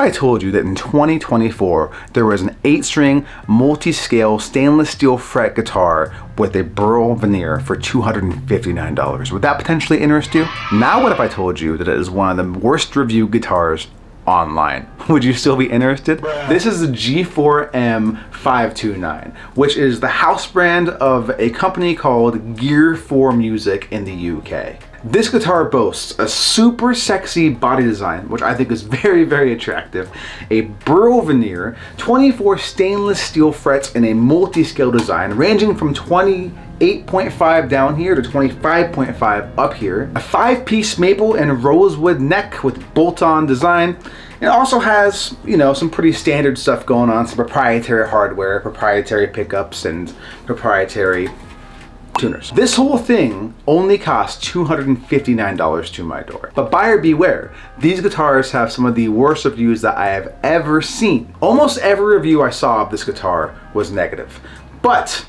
I told you that in 2024, there was an 8-string multi-scale stainless steel fret guitar with a burl veneer for $259? Would that potentially interest you? Now what if I told you that it is one of the worst reviewed guitars online? Would you still be interested? This is the G4M529, which is the house brand of a company called Gear 4 Music in the UK. This guitar boasts a super sexy body design, which I think is very, very attractive, a burl veneer, 24 stainless steel frets in a multi-scale design ranging from 28.5 down here to 25.5 up here, a 5-piece maple and rosewood neck with bolt-on design. It also has, you know, some pretty standard stuff going on, some proprietary hardware, proprietary pickups, and proprietary tuners. This whole thing only costs $259 to my door. But buyer beware, these guitars have some of the worst reviews that I have ever seen. Almost every review I saw of this guitar was negative. But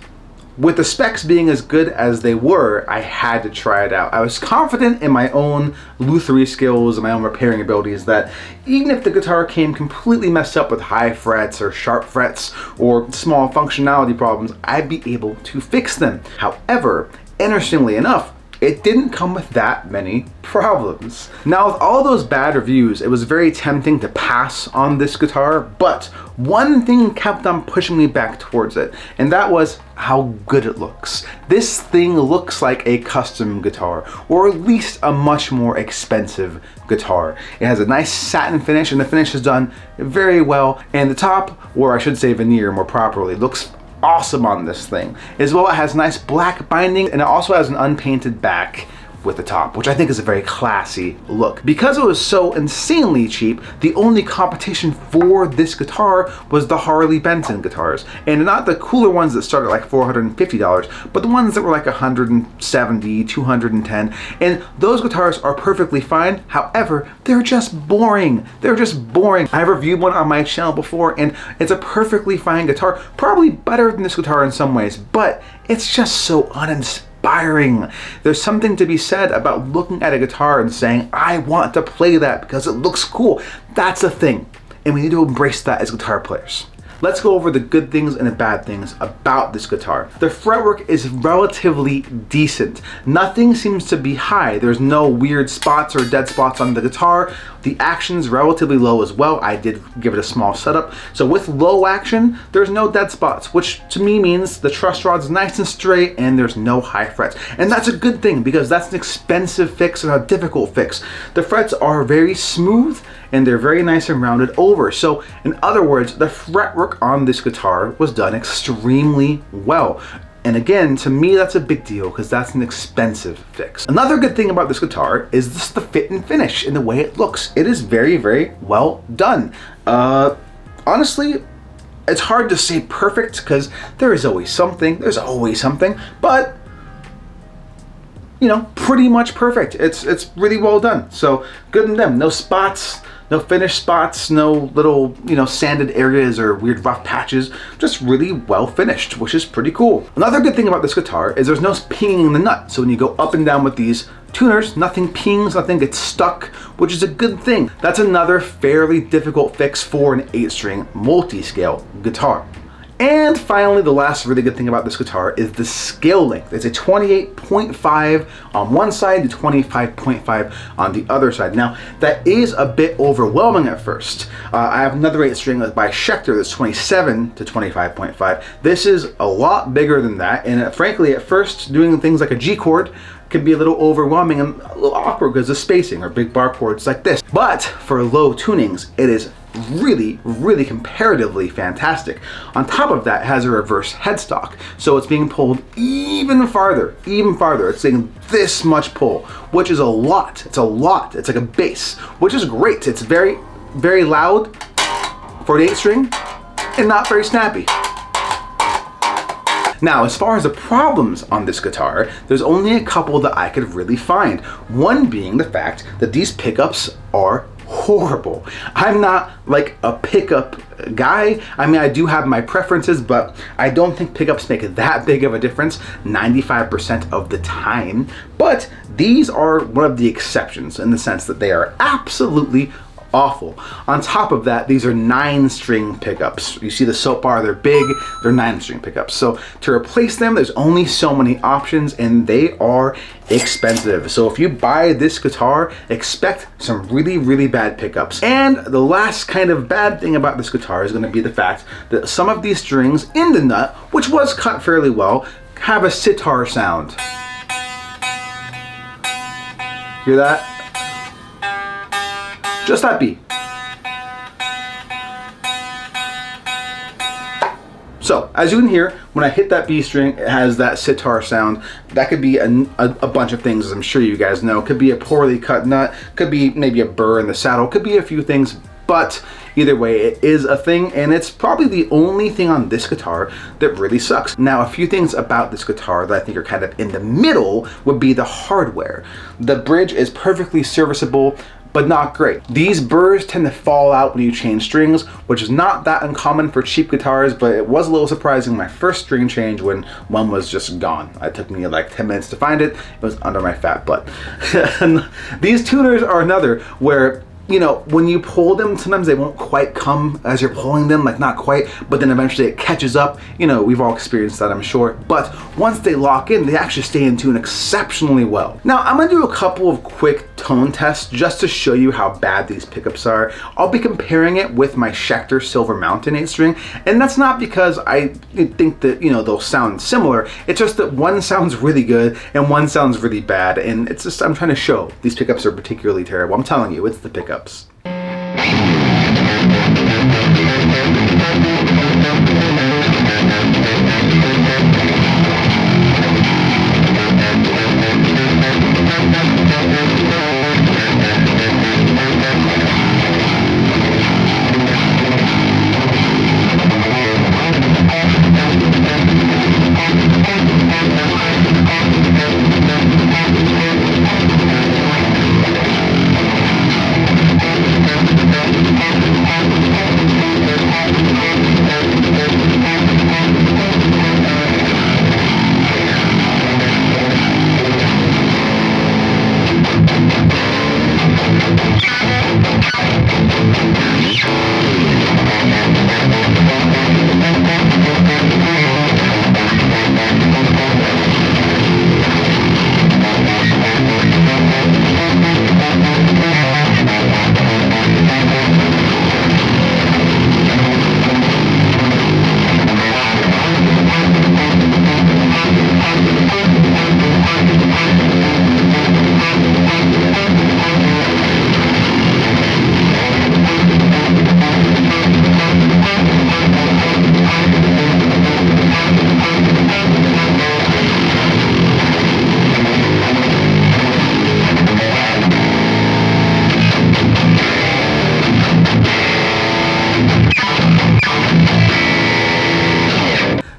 with the specs being as good as they were, I had to try it out. I was confident in my own lutherie skills and my own repairing abilities that even if the guitar came completely messed up with high frets or sharp frets or small functionality problems, I'd be able to fix them. However, interestingly enough, it didn't come with that many problems. Now, with all those bad reviews, it was very tempting to pass on this guitar, but one thing kept on pushing me back towards it, and that was how good it looks. This thing looks like a custom guitar, or at least a much more expensive guitar. It has a nice satin finish, and the finish is done very well, and the top, or I should say veneer more properly, looks awesome on this thing. As well, it has nice black binding, and it also has an unpainted back with the top, which I think is a very classy look. Because it was so insanely cheap, the only competition for this guitar was the Harley Benton guitars. And not the cooler ones that start at like $450, but the ones that were like $170, $210. And those guitars are perfectly fine. However, they're just boring. They're just boring. I've reviewed one on my channel before, and it's a perfectly fine guitar. Probably better than this guitar in some ways, but it's just so uninspiring. There's something to be said about looking at a guitar and saying, I want to play that because it looks cool. That's a thing, and we need to embrace that as guitar players. Let's go over the good things and the bad things about this guitar. The fretwork is relatively decent. Nothing seems to be high. There's no weird spots or dead spots on the guitar. The action's relatively low as well. I did give it a small setup. So with low action, there's no dead spots, which to me means the truss rod's nice and straight and there's no high frets. And that's a good thing because that's an expensive fix and a difficult fix. The frets are very smooth and they're very nice and rounded over. So in other words, the fretwork on this guitar was done extremely well. And again, to me, that's a big deal because that's an expensive fix. Another good thing about this guitar is just the fit and finish and the way it looks. It is very, very well done. Honestly, it's hard to say perfect because there is always something. There's always something, but you know, pretty much perfect. It's really well done. So good on them. No spots. No finished spots, no little, you know, sanded areas or weird rough patches, just really well finished, which is pretty cool. Another good thing about this guitar is there's no pinging in the nut. So when you go up and down with these tuners, nothing pings, nothing gets stuck, which is a good thing. That's another fairly difficult fix for an 8-string multi-scale guitar. And finally, the last really good thing about this guitar is the scale length. It's a 28.5 on one side to 25.5 on the other side. Now, that is a bit overwhelming at first. I have another 8-string by Schecter that's 27 to 25.5. This is a lot bigger than that, and frankly, at first, doing things like a G chord can be a little overwhelming and a little awkward because of spacing or big bar chords like this. But for low tunings, it is really, really comparatively fantastic. On top of that, it has a reverse headstock, so it's being pulled even farther, It's taking this much pull, which is a lot. It's a lot. It's like a bass, which is great. It's very, very loud for an 8-string and not very snappy. Now, as far as the problems on this guitar, there's only a couple that I could really find. One being the fact that these pickups are horrible. I'm not like a pickup guy. I mean, I do have my preferences, but I don't think pickups make that big of a difference 95% of the time. But these are one of the exceptions in the sense that they are absolutely awful. On top of that, these are 9-string pickups. You see the soap bar, they're big, they're 9-string pickups. So to replace them, there's only so many options and they are expensive. So if you buy this guitar, expect some really, really bad pickups. And the last kind of bad thing about this guitar is going to be the fact that some of these strings in the nut, which was cut fairly well, have a sitar sound. Hear that? Just that beat. So, as you can hear, when I hit that B string, it has that sitar sound. That could be a bunch of things, as I'm sure you guys know. It could be a poorly cut nut, could be maybe a burr in the saddle, could be a few things, but either way, it is a thing, and it's probably the only thing on this guitar that really sucks. Now, a few things about this guitar that I think are kind of in the middle would be the hardware. The bridge is perfectly serviceable, but not great. These burrs tend to fall out when you change strings, which is not that uncommon for cheap guitars, but it was a little surprising my first string change when one was just gone. It took me like 10 minutes to find it. It was under my fat butt. And these tuners are another where, you know, when you pull them, sometimes they won't quite come as you're pulling them, like not quite, but then eventually it catches up. You know, we've all experienced that, I'm sure. But once they lock in, they actually stay in tune exceptionally well. Now, I'm gonna do a couple of quick tone tests just to show you how bad these pickups are. I'll be comparing it with my Schecter Silver Mountain 8-string, and that's not because I think that, you know, they'll sound similar. It's just that one sounds really good and one sounds really bad, and it's just, I'm trying to show these pickups are particularly terrible. I'm telling you, it's the pickups.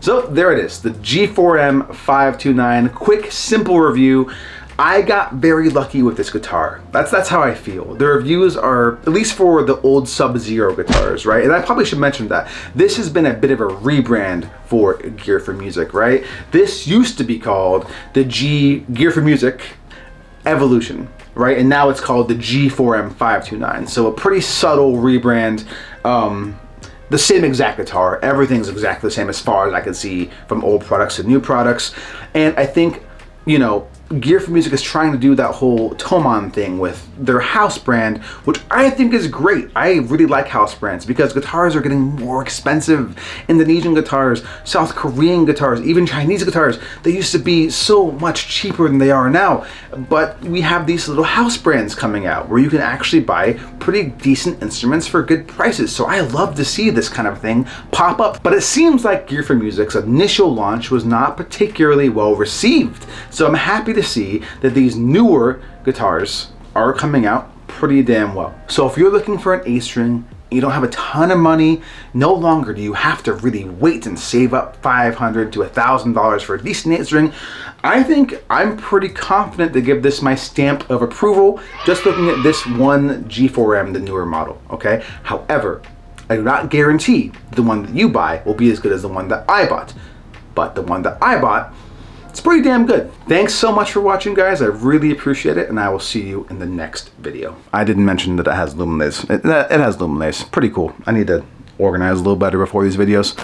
So there it is, the G4M 529, quick, simple review. I got very lucky with this guitar. That's how I feel. The reviews are, at least for the old Sub-Zero guitars, right? And I probably should mention that this has been a bit of a rebrand for Gear for Music, right? This used to be called the Gear for Music Evolution, right? And now it's called the G4M 529. So a pretty subtle rebrand. The same exact guitar, everything's exactly the same as far as I can see from old products to new products. And I think, you know, Gear for Music is trying to do that whole Tomon thing with their house brand, which I think is great. I really like house brands because guitars are getting more expensive. Indonesian guitars, South Korean guitars, even Chinese guitars, they used to be so much cheaper than they are now. But we have these little house brands coming out where you can actually buy pretty decent instruments for good prices. So I love to see this kind of thing pop up. But it seems like Gear for Music's initial launch was not particularly well received. So I'm happy to see that these newer guitars are coming out pretty damn well. So if you're looking for an A-string, you don't have a ton of money, no longer do you have to really wait and save up $500 to $1,000 for a decent A-string. I think I'm pretty confident to give this my stamp of approval just looking at this one G4M, the newer model, okay? However, I do not guarantee the one that you buy will be as good as the one that I bought. But the one that I bought It's pretty damn good. Thanks so much for watching, guys. I really appreciate it, and I will see you in the next video. I didn't mention that it has luminaires. It has luminaires. Pretty cool. I need to organize a little better before these videos.